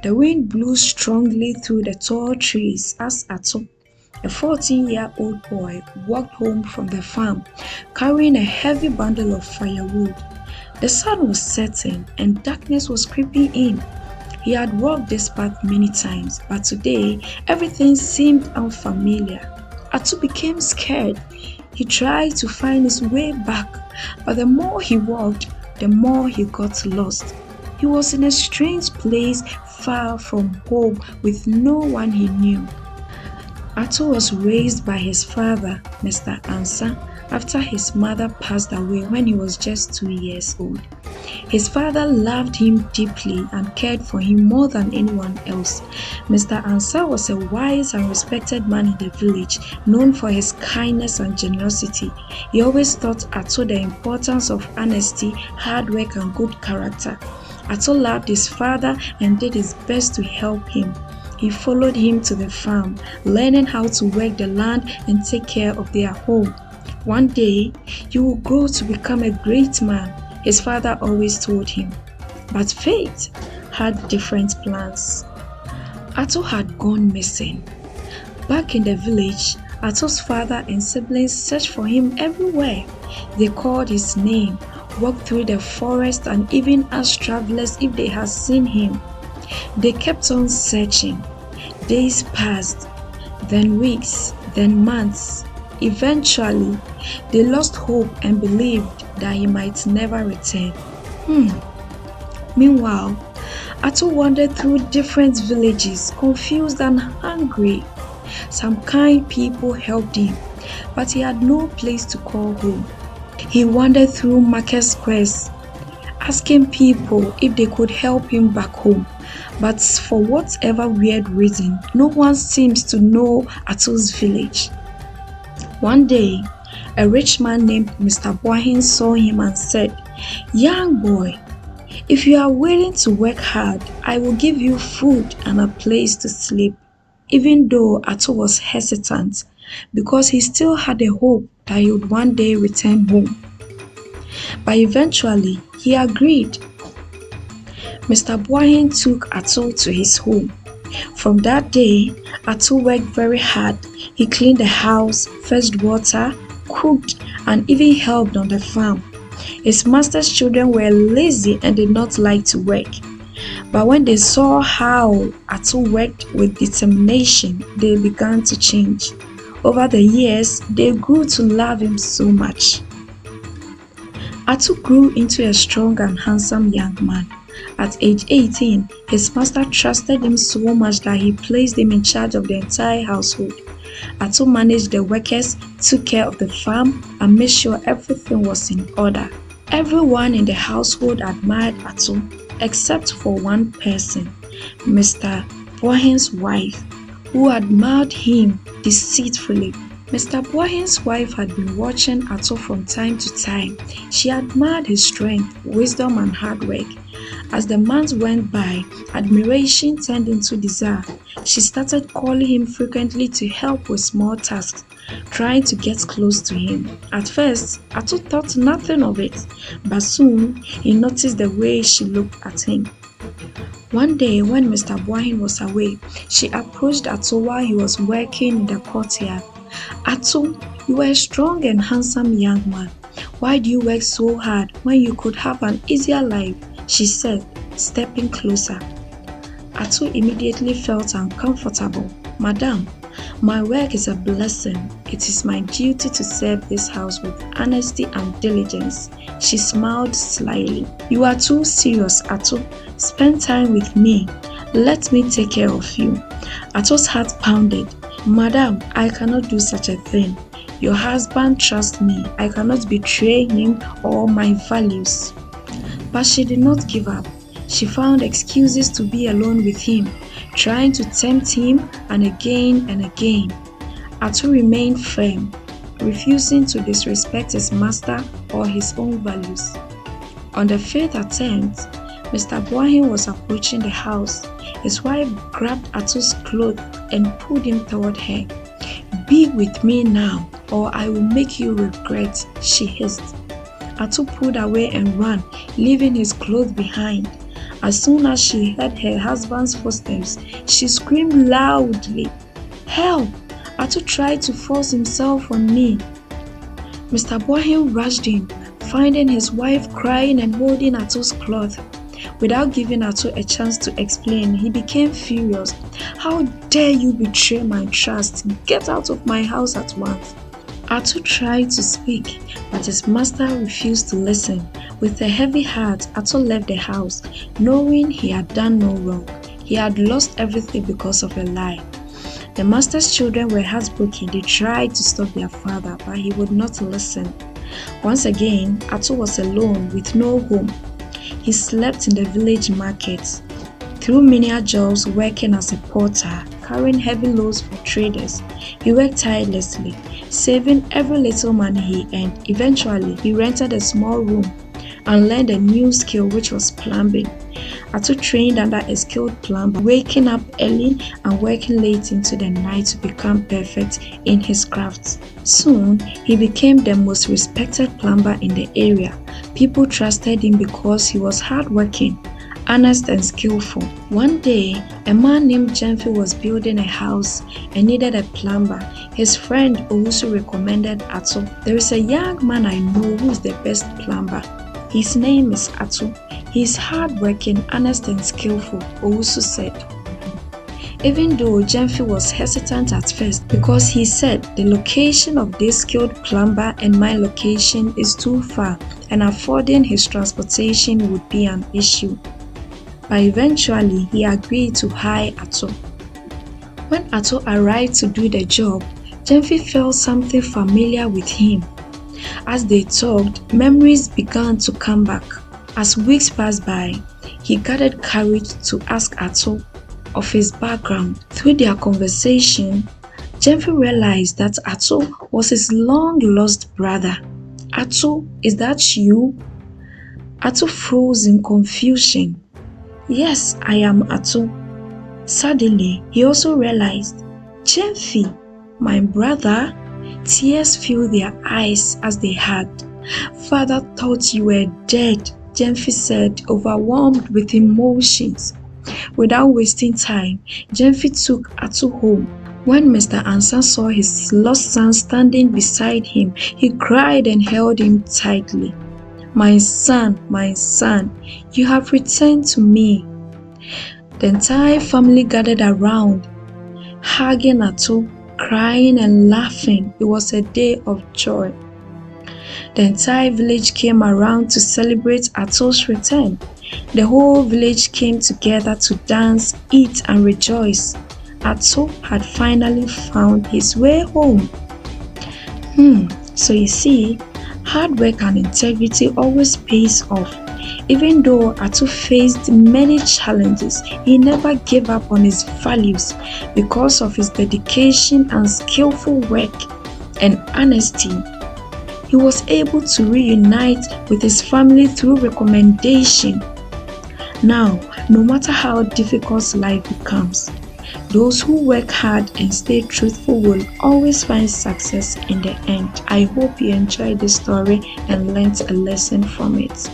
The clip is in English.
The wind blew strongly through the tall trees as Ato, a 14-year-old boy, walked home from the farm carrying a heavy bundle of firewood. The sun was setting and darkness was creeping in. He had walked this path many times, but today everything seemed unfamiliar. Atu became scared. He tried to find his way back, but the more he walked, the more he got lost. He was in a strange place far from home with no one he knew. Atu was raised by his father, Mr. Ansa, after his mother passed away when he was just 2 years old. His father loved him deeply and cared for him more than anyone else. Mr. Ansa was a wise and respected man in the village, known for his kindness and generosity. He always taught Atu the importance of honesty, hard work, and good character. Atu loved his father and did his best to help him. He followed him to the farm, learning how to work the land and take care of their home. One day, you will grow to become a great man, his father always told him. But fate had different plans. Atu had gone missing. Back in the village, Atu's father and siblings searched for him everywhere. They called his name, walked through the forest, and even asked travelers if they had seen him. They kept on searching. Days passed, then weeks, then months. Eventually, they lost hope and believed that he might never return. Meanwhile, Atu wandered through different villages, confused and hungry. Some kind people helped him, but he had no place to call home. He wandered through market squares, asking people if they could help him back home. But for whatever weird reason, no one seems to know Atu's village. One day, a rich man named Mr. Boahin saw him and said, "Young boy, if you are willing to work hard, I will give you food and a place to sleep." Even though Atu was hesitant, because he still had a hope that he would one day return home. But eventually, he agreed. Mr. Boahin took Atu to his home. From that day, Atu worked very hard. He cleaned the house, fetched water, cooked, and even helped on the farm. His master's children were lazy and did not like to work. But when they saw how Atu worked with determination, they began to change. Over the years, they grew to love him so much. Atu grew into a strong and handsome young man. At age 18, his master trusted him so much that he placed him in charge of the entire household. Atu managed the workers, took care of the farm, and made sure everything was in order. Everyone in the household admired Atu, except for one person, Mr. Boahin's wife, who admired him deceitfully. Mr. Boahin's wife had been watching Atu from time to time. She admired his strength, wisdom, and hard work. As the months went by, admiration turned into desire. She started calling him frequently to help with small tasks, trying to get close to him. At first, Atu thought nothing of it, but soon he noticed the way she looked at him. One day, when Mr. Boahin was away, she approached Atu while he was working in the courtyard. "Atu, you are a strong and handsome young man. Why do you work so hard when you could have an easier life?" she said, stepping closer. Atu immediately felt uncomfortable. "Madam, my work is a blessing. It is my duty to serve this house with honesty and diligence." She smiled slyly. "You are too serious, Atu. Spend time with me. Let me take care of you." Atu's heart pounded. "Madam, I cannot do such a thing. Your husband trusts me. I cannot betray him or my values." But she did not give up. She found excuses to be alone with him, trying to tempt him, and again. Atu remained firm, refusing to disrespect his master or his own values. On the fifth attempt, Mr. Boahin was approaching the house. His wife grabbed Atu's cloth and pulled him toward her. "Be with me now, or I will make you regret," she hissed. Atu pulled away and ran, leaving his clothes behind. As soon as she heard her husband's footsteps, she screamed loudly, "Help! Atu tried to force himself on me." Mr. Bohem rushed in, finding his wife crying and holding Atu's cloth. Without giving Atu a chance to explain, he became furious. "How dare you betray my trust? Get out of my house at once." Atu tried to speak, but his master refused to listen. With a heavy heart, Atu left the house, knowing he had done no wrong. He had lost everything because of a lie. The master's children were heartbroken. They tried to stop their father, but he would not listen. Once again, Atu was alone with no home. He slept in the village market. Through menial jobs, working as a porter, carrying heavy loads for traders, he worked tirelessly, saving every little money he earned. Eventually, he rented a small room and learned a new skill, which was plumbing. Atu trained under a skilled plumber, waking up early and working late into the night to become perfect in his craft. Soon, he became the most respected plumber in the area. People trusted him because he was hardworking, honest and skillful. One day, a man named Jemfi was building a house and needed a plumber. His friend also recommended Atu. "There is a young man I know who is the best plumber. His name is Atu. He is hardworking, honest and skillful," Owusu said. Even though Jemfi was hesitant at first because he said the location of this skilled plumber and my location is too far and affording his transportation would be an issue. But eventually he agreed to hire Atu. When Atu arrived to do the job, Jemfi felt something familiar with him. As they talked, memories began to come back. As weeks passed by, he gathered courage to ask Atu of his background. Through their conversation, Jemfi realized that Atu was his long-lost brother. "Atu, is that you?" Atu froze in confusion. "Yes, I am Atu." Suddenly, he also realized, "Jemfi, my brother?" Tears filled their eyes as they hugged. "Father thought you were dead," Jemfi said, overwhelmed with emotions. Without wasting time, Jemfi took Atu home. When Mr. Ansan saw his lost son standing beside him, he cried and held him tightly. my son, you have returned to me." The entire family gathered around, hugging Atu, crying and laughing. It was a day of joy. The entire village came around to celebrate Atu's return. The whole village came together to dance, eat and rejoice. Atu had finally found his way home. So you see, hard work and integrity always pays off. Even though Atu faced many challenges, he never gave up on his values because of his dedication and skillful work and honesty. He was able to reunite with his family through recommendation. Now, no matter how difficult life becomes, those who work hard and stay truthful will always find success in the end. I hope you enjoyed this story and learned a lesson from it.